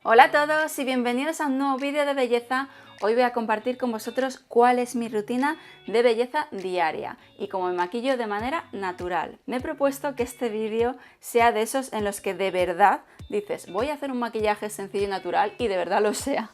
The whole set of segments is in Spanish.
Hola a todos y bienvenidos a un nuevo vídeo de belleza. Hoy voy a compartir con vosotros cuál es mi rutina de belleza diaria y cómo me maquillo de manera natural. Me he propuesto que este vídeo sea de esos en los que de verdad dices voy a hacer un maquillaje sencillo y natural y de verdad lo sea.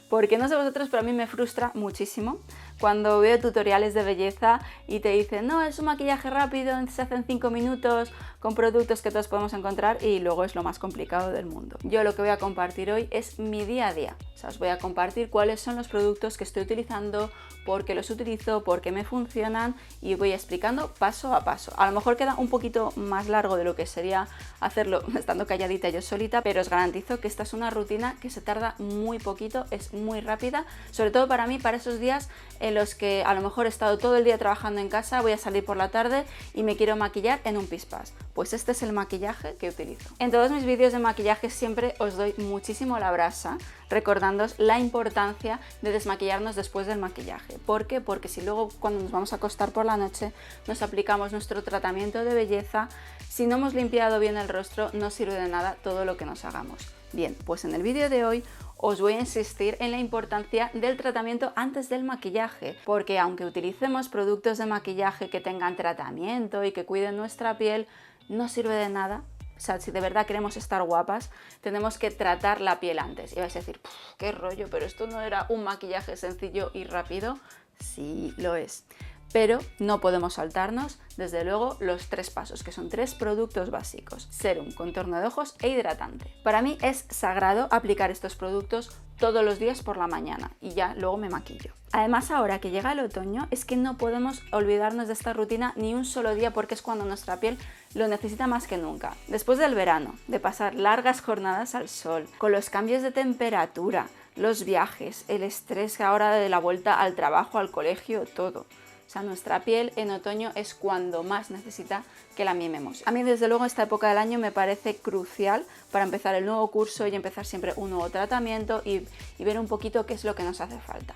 Porque no sé vosotros, pero a mí me frustra muchísimo cuando veo tutoriales de belleza y te dicen no, es un maquillaje rápido, se hace en 5 minutos con productos que todos podemos encontrar y luego es lo más complicado del mundo. Yo lo que voy a compartir hoy es mi día a día. O sea, os voy a compartir cuáles son los productos que estoy utilizando, por qué los utilizo, por qué me funcionan y voy explicando paso a paso. A lo mejor queda un poquito más largo de lo que sería hacerlo estando calladita yo solita, pero os garantizo que esta es una rutina que se tarda muy poquito, es muy rápida, sobre todo para mí, para esos días en los que a lo mejor he estado todo el día trabajando en casa, voy a salir por la tarde y me quiero maquillar en un pispás. Pues este es el maquillaje que utilizo. En todos mis vídeos de maquillaje siempre os doy muchísimo la brasa, recordándoos la importancia de desmaquillarnos después del maquillaje. ¿Por qué? Porque si luego cuando nos vamos a acostar por la noche nos aplicamos nuestro tratamiento de belleza, si no hemos limpiado bien el rostro no sirve de nada todo lo que nos hagamos. Bien, pues en el vídeo de hoy os voy a insistir en la importancia del tratamiento antes del maquillaje, porque aunque utilicemos productos de maquillaje que tengan tratamiento y que cuiden nuestra piel, no sirve de nada. O sea, si de verdad queremos estar guapas, tenemos que tratar la piel antes. Y vais a decir, qué rollo, pero esto no era un maquillaje sencillo y rápido. Sí, lo es. Pero no podemos saltarnos, desde luego, los 3 pasos, que son 3 productos básicos: serum, contorno de ojos e hidratante. Para mí es sagrado aplicar estos productos todos los días por la mañana y ya luego me maquillo. Además, ahora que llega el otoño, es que no podemos olvidarnos de esta rutina ni un solo día, porque es cuando nuestra piel lo necesita más que nunca. Después del verano, de pasar largas jornadas al sol, con los cambios de temperatura, los viajes, el estrés ahora de la vuelta al trabajo, al colegio, todo. O sea, nuestra piel en otoño es cuando más necesita que la mimemos. A mí, desde luego, esta época del año me parece crucial para empezar el nuevo curso y empezar siempre un nuevo tratamiento y ver un poquito qué es lo que nos hace falta.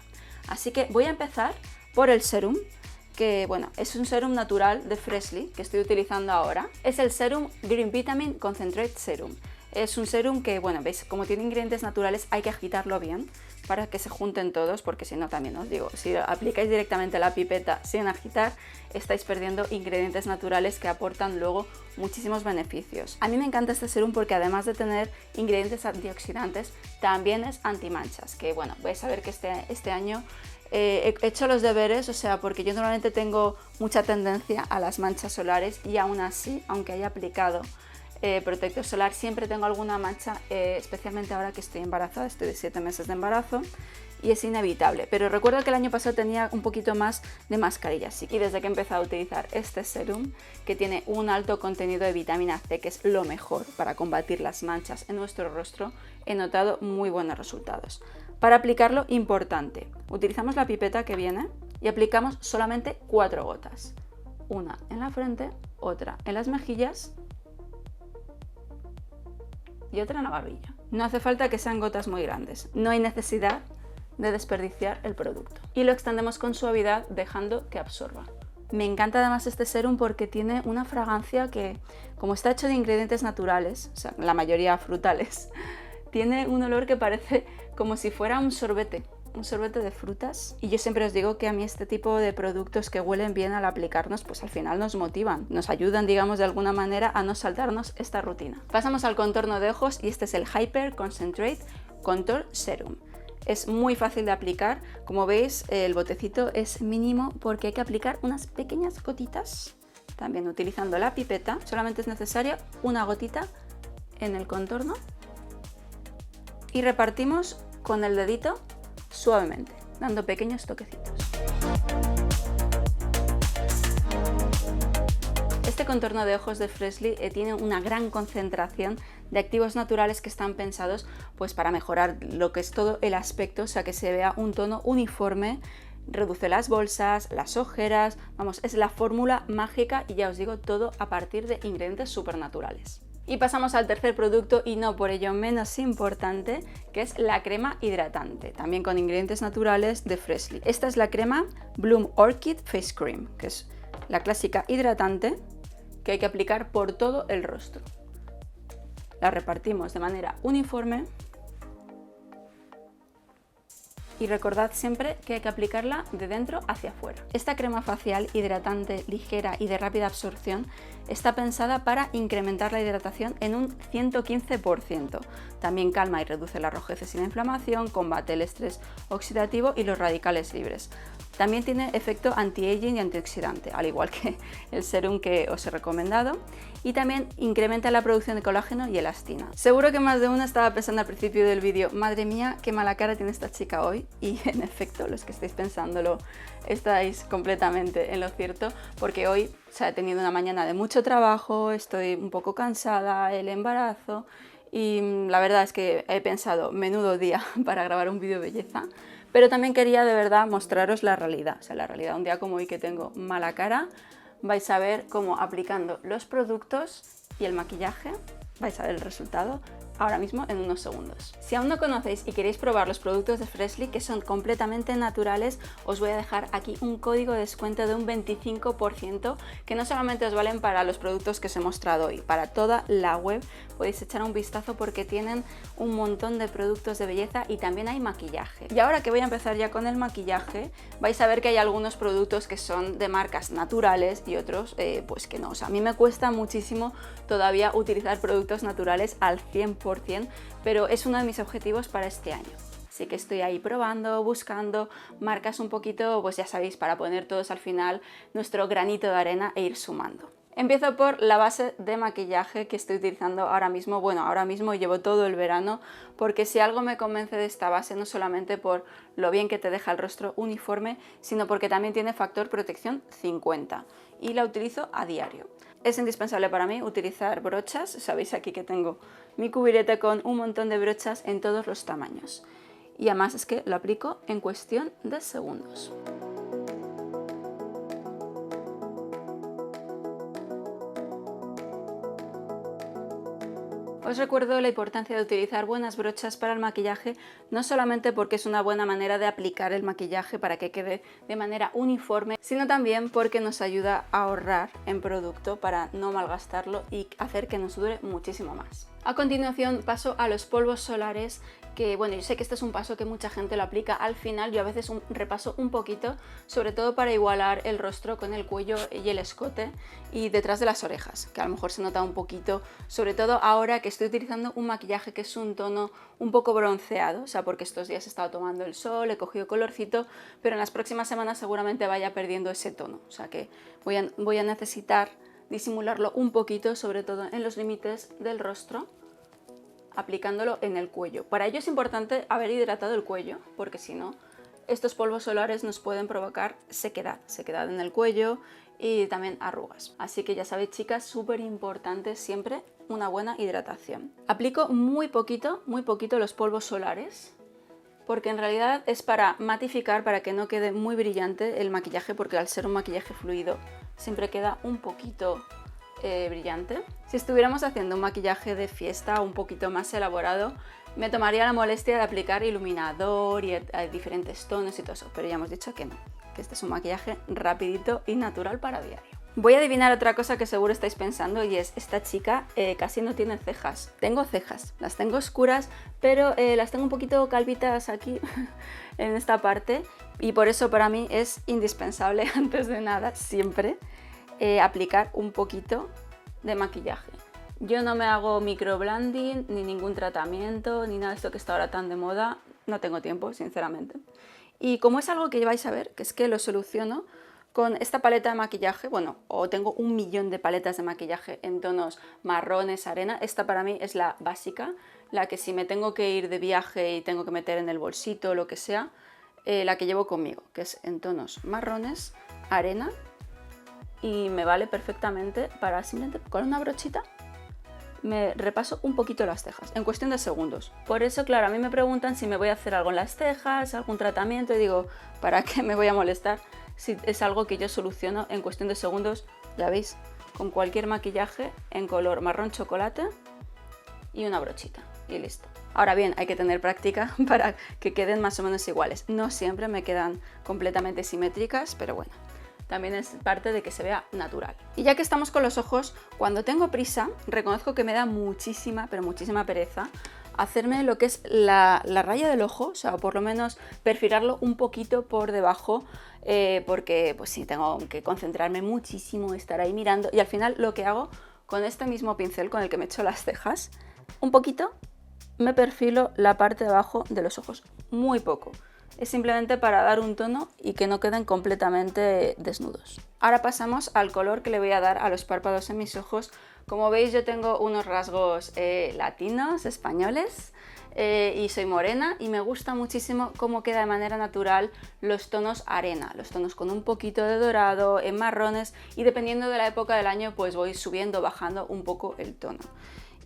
Así que voy a empezar por el serum, que bueno, es un serum natural de Freshly que estoy utilizando ahora. Es el Serum Green Vitamin Concentrate Serum. Es un serum que, bueno, veis, como tiene ingredientes naturales hay que agitarlo bien para que se junten todos, porque si no, también os digo, si aplicáis directamente la pipeta sin agitar, estáis perdiendo ingredientes naturales que aportan luego muchísimos beneficios. A mí me encanta este serum porque además de tener ingredientes antioxidantes, también es antimanchas, que bueno, vais a ver que este año he hecho los deberes, o sea, porque yo normalmente tengo mucha tendencia a las manchas solares y aún así, aunque haya aplicado protector solar, siempre tengo alguna mancha, especialmente ahora que estoy embarazada, estoy de 7 meses de embarazo y es inevitable. Pero recuerdo que el año pasado tenía un poquito más de mascarilla, sí. Y desde que he empezado a utilizar este serum, que tiene un alto contenido de vitamina C, que es lo mejor para combatir las manchas en nuestro rostro, he notado muy buenos resultados. Para aplicarlo, importante, utilizamos la pipeta que viene y aplicamos solamente 4 gotas. Una en la frente, otra en las mejillas y otra en la barbilla. No hace falta que sean gotas muy grandes, no hay necesidad de desperdiciar el producto. Y lo extendemos con suavidad dejando que absorba. Me encanta además este serum porque tiene una fragancia que, como está hecho de ingredientes naturales, o sea, la mayoría frutales, tiene un olor que parece como si fuera un sorbete de frutas. Y yo siempre os digo que a mí este tipo de productos que huelen bien al aplicarnos, pues al final nos motivan, nos ayudan, digamos, de alguna manera a no saltarnos esta rutina. Pasamos al contorno de ojos y este es el Hyper Concentrate Contour Serum. Es muy fácil de aplicar, como veis el botecito es mínimo porque hay que aplicar unas pequeñas gotitas, también utilizando la pipeta, solamente es necesaria una gotita en el contorno y repartimos con el dedito suavemente, dando pequeños toquecitos. Este contorno de ojos de Freshly tiene una gran concentración de activos naturales que están pensados pues para mejorar lo que es todo el aspecto, o sea, que se vea un tono uniforme, reduce las bolsas, las ojeras, vamos, es la fórmula mágica y ya os digo, todo a partir de ingredientes supernaturales. Y pasamos al tercer producto y no por ello menos importante, que es la crema hidratante, también con ingredientes naturales de Freshly. Esta es la crema Bloom Orchid Face Cream, que es la clásica hidratante que hay que aplicar por todo el rostro. La repartimos de manera uniforme y recordad siempre que hay que aplicarla de dentro hacia afuera. Esta crema facial hidratante, ligera y de rápida absorción está pensada para incrementar la hidratación en un 115%. También calma y reduce la rojez y la inflamación, combate el estrés oxidativo y los radicales libres. También tiene efecto anti-aging y antioxidante, al igual que el serum que os he recomendado, y también incrementa la producción de colágeno y elastina. Seguro que más de una estaba pensando al principio del vídeo, madre mía, qué mala cara tiene esta chica hoy, y en efecto, los que estáis pensándolo estáis completamente en lo cierto, porque hoy he tenido una mañana de mucho trabajo, estoy un poco cansada, el embarazo, y la verdad es que he pensado, menudo día para grabar un vídeo belleza. Pero también quería de verdad mostraros la realidad, la realidad. Un día como hoy que tengo mala cara, vais a ver cómo aplicando los productos y el maquillaje, vais a ver el resultado ahora mismo en unos segundos. Si aún no conocéis y queréis probar los productos de Freshly, que son completamente naturales, os voy a dejar aquí un código de descuento de un 25%, que no solamente os valen para los productos que os he mostrado hoy, para toda la web podéis echar un vistazo porque tienen un montón de productos de belleza y también hay maquillaje. Y ahora que voy a empezar ya con el maquillaje, vais a ver que hay algunos productos que son de marcas naturales y otros pues que no. O sea, a mí me cuesta muchísimo todavía utilizar productos naturales al 100%, pero es uno de mis objetivos para este año. Así que estoy ahí probando, buscando marcas un poquito, pues ya sabéis, para poner todos al final nuestro granito de arena e ir sumando. Empiezo por la base de maquillaje que estoy utilizando ahora mismo. Bueno, ahora mismo llevo todo el verano, porque si algo me convence de esta base, no solamente por lo bien que te deja el rostro uniforme, sino porque también tiene factor protección 50 y la utilizo a diario. Es indispensable para mí utilizar brochas, sabéis aquí que tengo mi cubierta con un montón de brochas en todos los tamaños. Y además es que lo aplico en cuestión de segundos. Os recuerdo la importancia de utilizar buenas brochas para el maquillaje, no solamente porque es una buena manera de aplicar el maquillaje para que quede de manera uniforme, sino también porque nos ayuda a ahorrar en producto para no malgastarlo y hacer que nos dure muchísimo más. A continuación paso a los polvos solares, que bueno, yo sé que este es un paso que mucha gente lo aplica al final, yo a veces repaso un poquito, sobre todo para igualar el rostro con el cuello y el escote y detrás de las orejas, que a lo mejor se nota un poquito, sobre todo ahora que estoy utilizando un maquillaje que es un tono un poco bronceado, o sea, porque estos días he estado tomando el sol, he cogido colorcito, pero en las próximas semanas seguramente vaya perdiendo ese tono, o sea que voy a necesitar disimularlo un poquito, sobre todo en los límites del rostro, aplicándolo en el cuello. Para ello es importante haber hidratado el cuello, porque si no, estos polvos solares nos pueden provocar sequedad en el cuello y también arrugas. Así que ya sabéis, chicas, súper importante siempre una buena hidratación. Aplico muy poquito los polvos solares, porque en realidad es para matificar, para que no quede muy brillante el maquillaje, porque al ser un maquillaje fluido siempre queda un poquito brillante. Si estuviéramos haciendo un maquillaje de fiesta un poquito más elaborado, me tomaría la molestia de aplicar iluminador y diferentes tonos y todo eso, pero ya hemos dicho que no, que este es un maquillaje rapidito y natural para diario. Voy a adivinar otra cosa que seguro estáis pensando, y es, esta chica casi no tiene cejas. Tengo cejas, las tengo oscuras, pero las tengo un poquito calvitas aquí en esta parte, y por eso para mí es indispensable, antes de nada, siempre aplicar un poquito de maquillaje. Yo no me hago microblending, ni ningún tratamiento, ni nada de esto que está ahora tan de moda. No tengo tiempo, sinceramente. Y como es algo que vais a ver, que es que lo soluciono con esta paleta de maquillaje, bueno, o tengo un millón de paletas de maquillaje en tonos marrones, arena. Esta para mí es la básica, la que si me tengo que ir de viaje y tengo que meter en el bolsito o lo que sea, la que llevo conmigo, que es en tonos marrones, arena, y me vale perfectamente para simplemente con una brochita me repaso un poquito las cejas en cuestión de segundos. Por eso, claro, a mí me preguntan si me voy a hacer algo en las cejas, algún tratamiento, y digo, ¿para qué me voy a molestar si es algo que yo soluciono en cuestión de segundos? Ya veis, con cualquier maquillaje en color marrón chocolate y una brochita y listo. Ahora bien, hay que tener práctica para que queden más o menos iguales. No siempre me quedan completamente simétricas, pero bueno, también es parte de que se vea natural. Y ya que estamos con los ojos, cuando tengo prisa, reconozco que me da muchísima, pero muchísima pereza hacerme lo que es la raya del ojo, o sea, por lo menos perfilarlo un poquito por debajo, porque pues sí, tengo que concentrarme muchísimo, estar ahí mirando, y al final lo que hago con este mismo pincel con el que me echo las cejas, un poquito me perfilo la parte de abajo de los ojos, muy poco. Es simplemente para dar un tono y que no queden completamente desnudos. Ahora pasamos al color que le voy a dar a los párpados en mis ojos. Como veis, yo tengo unos rasgos latinos, españoles, y soy morena, y me gusta muchísimo cómo queda de manera natural los tonos arena, los tonos con un poquito de dorado, en marrones, y dependiendo de la época del año pues voy subiendo, bajando un poco el tono.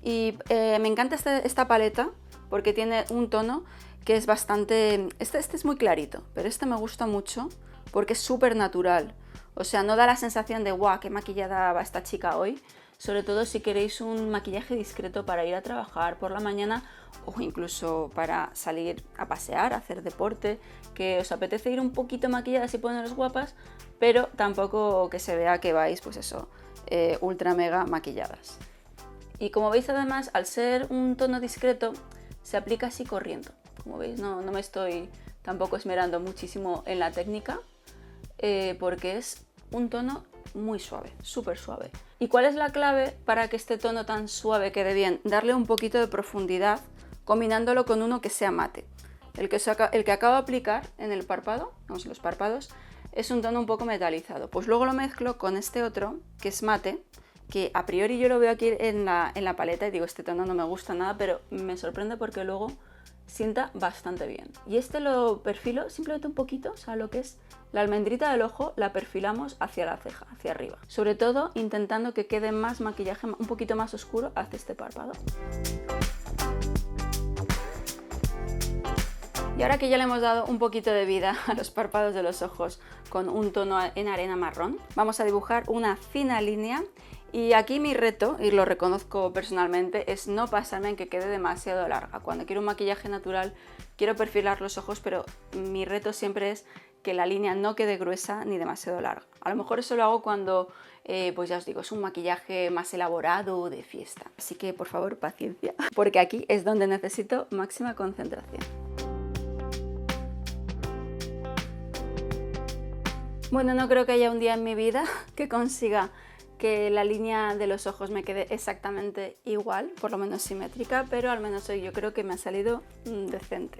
Y me encanta esta paleta porque tiene un tono que es bastante... Este es muy clarito, pero este me gusta mucho porque es súper natural. O sea, no da la sensación de ¡guau! ¡Qué maquillada va esta chica hoy! Sobre todo si queréis un maquillaje discreto para ir a trabajar por la mañana o incluso para salir a pasear, a hacer deporte, que os apetece ir un poquito maquilladas y poneros guapas, pero tampoco que se vea que vais, pues eso, ultra mega maquilladas. Y como veis, además, al ser un tono discreto, se aplica así corriendo. Como veis, no me estoy tampoco esmerando muchísimo en la técnica, porque es un tono muy suave, súper suave. ¿Y cuál es la clave para que este tono tan suave quede bien? Darle un poquito de profundidad, combinándolo con uno que sea mate. El que acabo de aplicar en el párpado, vamos, en los párpados, es un tono un poco metalizado. Pues luego lo mezclo con este otro, que es mate, que a priori yo lo veo aquí en la paleta y digo, este tono no me gusta nada, pero me sorprende porque luego sienta bastante bien. Y este lo perfilo simplemente un poquito, o sea, lo que es la almendrita del ojo la perfilamos hacia la ceja, hacia arriba. Sobre todo intentando que quede más maquillaje, un poquito más oscuro hacia este párpado. Y ahora que ya le hemos dado un poquito de vida a los párpados de los ojos con un tono en arena marrón, vamos a dibujar una fina línea. Y aquí mi reto, y lo reconozco personalmente, es no pasarme en que quede demasiado larga. Cuando quiero un maquillaje natural, quiero perfilar los ojos, pero mi reto siempre es que la línea no quede gruesa ni demasiado larga. A lo mejor eso lo hago cuando, pues ya os digo, es un maquillaje más elaborado de fiesta. Así que, por favor, paciencia, porque aquí es donde necesito máxima concentración. Bueno, no creo que haya un día en mi vida que consiga que la línea de los ojos me quede exactamente igual, por lo menos simétrica, pero al menos hoy yo creo que me ha salido decente.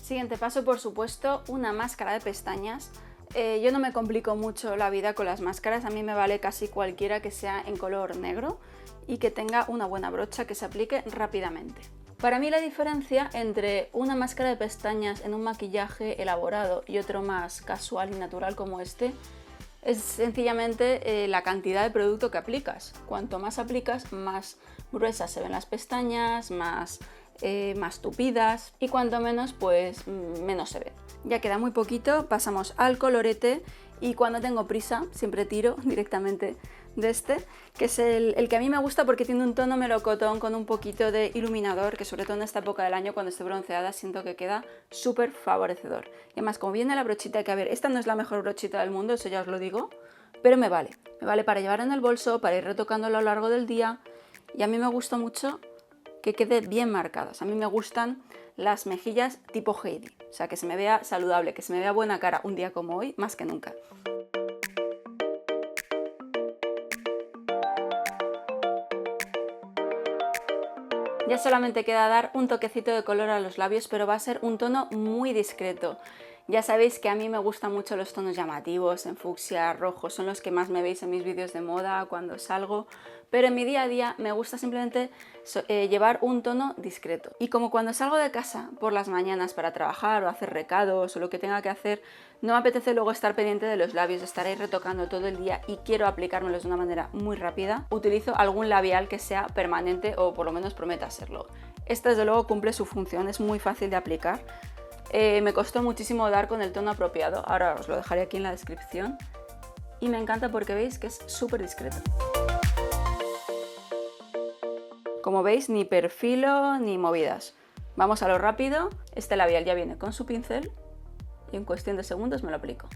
Siguiente paso, por supuesto, una máscara de pestañas. Yo no me complico mucho la vida con las máscaras, a mí me vale casi cualquiera que sea en color negro y que tenga una buena brocha que se aplique rápidamente. Para mí la diferencia entre una máscara de pestañas en un maquillaje elaborado y otro más casual y natural como este es sencillamente la cantidad de producto que aplicas. Cuanto más aplicas, más gruesas se ven las pestañas, más tupidas, y cuanto menos, pues menos se ve. Ya queda muy poquito, pasamos al colorete, y cuando tengo prisa siempre tiro directamente de este, que es el que a mí me gusta porque tiene un tono melocotón con un poquito de iluminador, que sobre todo en esta época del año cuando estoy bronceada siento que queda súper favorecedor. Y además, como viene la brochita, que a ver, esta no es la mejor brochita del mundo, eso ya os lo digo, pero me vale para llevar en el bolso, para ir retocándolo a lo largo del día, y a mí me gusta mucho que quede bien marcadas. A mí me gustan las mejillas tipo Heidi, o sea, que se me vea saludable, que se me vea buena cara un día como hoy, más que nunca. Ya solamente queda dar un toquecito de color a los labios, pero va a ser un tono muy discreto. Ya sabéis que a mí me gustan mucho los tonos llamativos, en fucsia, rojo, son los que más me veis en mis vídeos de moda cuando salgo, pero en mi día a día me gusta simplemente llevar un tono discreto. Y como cuando salgo de casa por las mañanas para trabajar o hacer recados o lo que tenga que hacer, no me apetece luego estar pendiente de los labios, estar ahí retocando todo el día y quiero aplicármelos de una manera muy rápida, utilizo algún labial que sea permanente o por lo menos prometa serlo. Este desde luego cumple su función, es muy fácil de aplicar. Me costó muchísimo dar con el tono apropiado, ahora os lo dejaré aquí en la descripción, y me encanta porque veis que es súper discreto. Como veis, ni perfilo ni movidas. Vamos a lo rápido. Este labial ya viene con su pincel y en cuestión de segundos me lo aplico.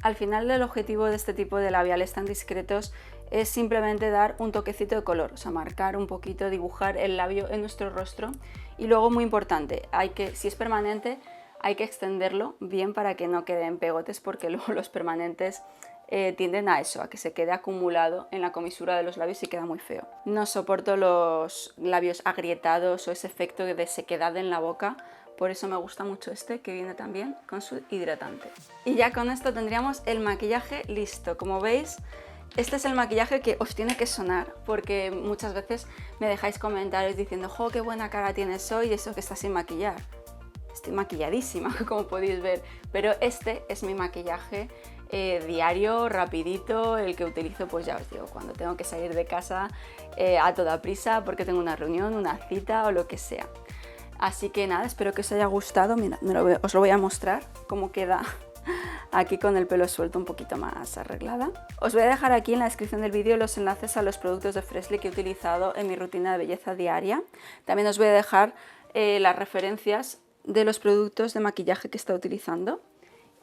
Al final, el objetivo de este tipo de labiales tan discretos es simplemente dar un toquecito de color, o sea, marcar un poquito, dibujar el labio en nuestro rostro. Y luego, muy importante, si es permanente, hay que extenderlo bien para que no queden pegotes, porque luego los permanentes tienden a eso, a que se quede acumulado en la comisura de los labios y queda muy feo. No soporto los labios agrietados o ese efecto de sequedad en la boca, por eso me gusta mucho este, que viene también con su hidratante. Y ya con esto tendríamos el maquillaje listo. Como veis, este es el maquillaje que os tiene que sonar, porque muchas veces me dejáis comentarios diciendo ¡jo, qué buena cara tienes hoy! Y eso que estás sin maquillar. Estoy maquilladísima, como podéis ver, pero este es mi maquillaje diario, rapidito, el que utilizo, pues ya os digo, cuando tengo que salir de casa a toda prisa porque tengo una reunión, una cita o lo que sea. Así que nada, espero que os haya gustado. Mirad, os lo voy a mostrar cómo queda aquí con el pelo suelto, un poquito más arreglada. Os voy a dejar aquí en la descripción del vídeo los enlaces a los productos de Freshly que he utilizado en mi rutina de belleza diaria. También os voy a dejar las referencias de los productos de maquillaje que está utilizando.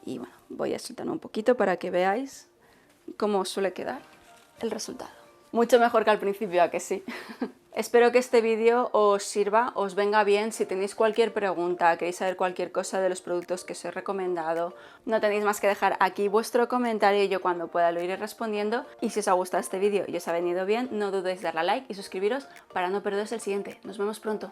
Y bueno, voy a soltar un poquito para que veáis cómo suele quedar el resultado. Mucho mejor que al principio, ¿a que sí? Espero que este vídeo os sirva, os venga bien. Si tenéis cualquier pregunta, queréis saber cualquier cosa de los productos que os he recomendado, no tenéis más que dejar aquí vuestro comentario y yo cuando pueda lo iré respondiendo. Y si os ha gustado este vídeo y os ha venido bien, no dudéis en darle a like y suscribiros para no perderos el siguiente. Nos vemos pronto.